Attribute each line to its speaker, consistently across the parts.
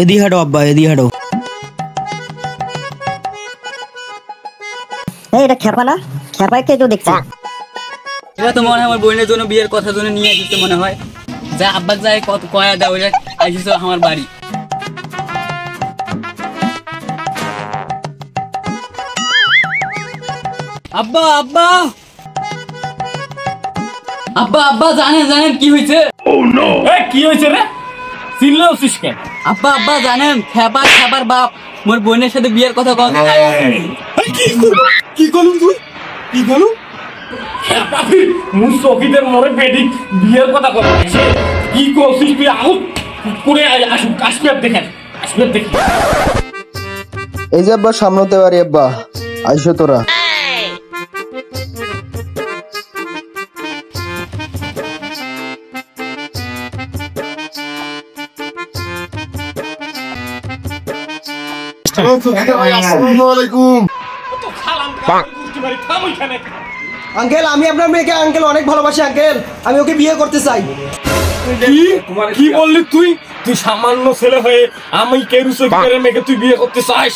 Speaker 1: এদি হাঁটো আব্বা, এদি হাঁটো।
Speaker 2: এটা খেপা না? খেপাকে তো দেখছি।
Speaker 3: এটা তো মনে হয় আমার বোনের জন্য বিয়ের কথা জন্য নিয়ে আসছে মনে হয়। যা আব্বা যায় কত কয়া দাও ওই আসিস আমার বাড়ি। আব্বা আব্বা আব্বা আব্বা জানেন কি হয়েছে?
Speaker 4: কি হয়েছে রে? চিল্লাছিস কেন?
Speaker 3: আব্বা আব্বা জানেন খেপার বাপ মোর বোনের সাথে বিয়ের কথা কন।
Speaker 4: কি করলুম তুই? কি করলুম? চকিদের মরে বেডিক বিয়ের কথা কথা কি করছিস তুই? আউট করে আসুক, কাশ্মীর দেখেন, কাশ্মীর দেখি।
Speaker 5: এই যে আব্বা সামনেতে পারি আব্বা, আইসো তোরা।
Speaker 6: আঙ্কেল আমি আপনার মেয়েকে আঙ্কেল অনেক ভালোবাসি আঙ্কেল, আমি ওকে বিয়ে করতে চাই।
Speaker 4: কি বললি তুই? তুই সামান্য ছেলে হয়ে আমি কেরুসের মেয়েকে তুই বিয়ে করতে চাস?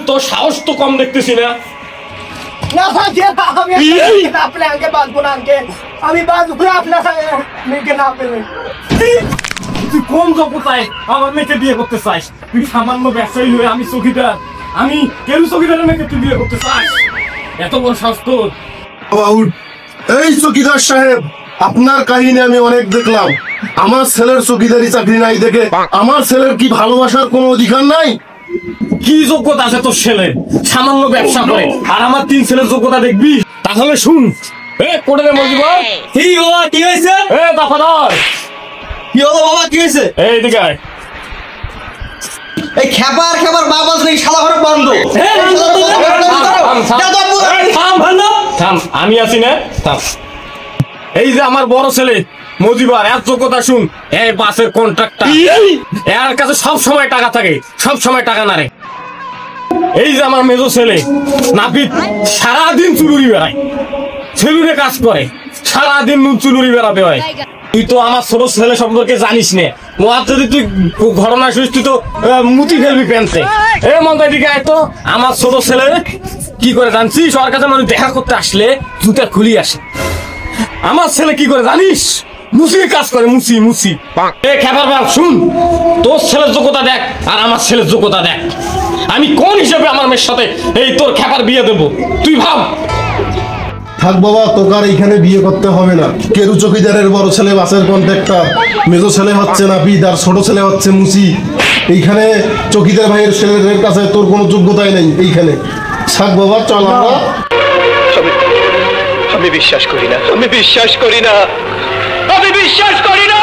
Speaker 4: তোর সাহস তো কম দেখতেছি না।
Speaker 6: না আমি আঙ্কেল বাঁচবো না আঙ্কেল, আমি বাঁচবো না আপনার মেয়েকে না পেলে।
Speaker 4: তুই কোন যোগ্যতায় আমার মেয়েকে বিয়ে করতে চাস? তুই সামান্য ব্যবসায়ী হয়ে আমি চৌকিদার, আমি কেরু চৌকিদারের মেয়েকে তুই বিয়ে করতে চাস? এত বড় সাহস তোর?
Speaker 7: এই চৌকিদার সাহেব, আপনার কাহিনী আমি অনেক দেখলাম। আমার ছেলের চৌকিদারি চাকরি নাই দেখে আমার ছেলের কি ভালোবাসার কোনো অধিকার নাই?
Speaker 4: কি যোগ্যতা আছে তোর ছেলে? সামান্য ব্যবসা করে, আর আমার 3 ছেলের যোগ্যতা দেখবি? তাহলে শুন, কোটে রে মজিব,
Speaker 3: কি বাবা কি হয়েছে?
Speaker 4: দাফাদার
Speaker 6: কি হলো বাবা, কি হয়েছে?
Speaker 4: এইদিকে আয়।
Speaker 6: এই খেপার বাবা নেই, শালা ঘরে বন্ধ।
Speaker 4: থাম, আমি আছি না? থাম। এই যে আমার বড় ছেলে মজিবার, এর যোগ্যতা শুন। এই বাসের কন্ট্রাক্টর, এর কাছে সব সময় টাকা থাকে, সব সময় টাকা নারে। এই যে আমার মেজো ছেলে নাপিত, সারাদিন চুলুরি বেড়ায়, ছেলুরে কাজ করে, সারাদিন চুলুরি বেড়াতে হয়। তুই তো আমার ছোট ছেলে সম্পর্কে জানিস না। ওর যদি তুই ঘটনা শুনিস তুই তো মুতি ফেলবি প্যান্টে। মন্দার দিকে আয় তো। আমার ছোট ছেলে কি করে জানছিস? ওর কাছে মানুষ দেখা করতে আসলে জুতা খুলি আসে। আমার ছেলে কি করে জানিস? মুসি কাজ করে, মুসি। খেপার বাপ শুন, তোর ছেলের যোগ্যতা দেখ আর আমার ছেলের যোগ্যতা দেখ। আমি কোন হিসেবে আমার মেয়ের সাথে এই তোর খেপার বিয়ে দেবো তুই ভাব।
Speaker 7: থাক বাবা, তোকে আর এইখানে বিয়ে করতে হবে না। কেরু চৌকিদারের বড় ছেলে বাসের কন্ট্রাক্টর, মেজো ছেলে হচ্ছে নাপিত, আর ছোট ছেলে হচ্ছে মুসি। এইখানে চৌকিদার ভাইয়ের ছেলেদের কাছে তোর কোনো যোগ্যতাই নেই এইখানে। থাক বাবা, চল আমরা।
Speaker 8: আমি বিশ্বাস করি না, আমি বিশ্বাস করি না, আমি বিশ্বাস করি না।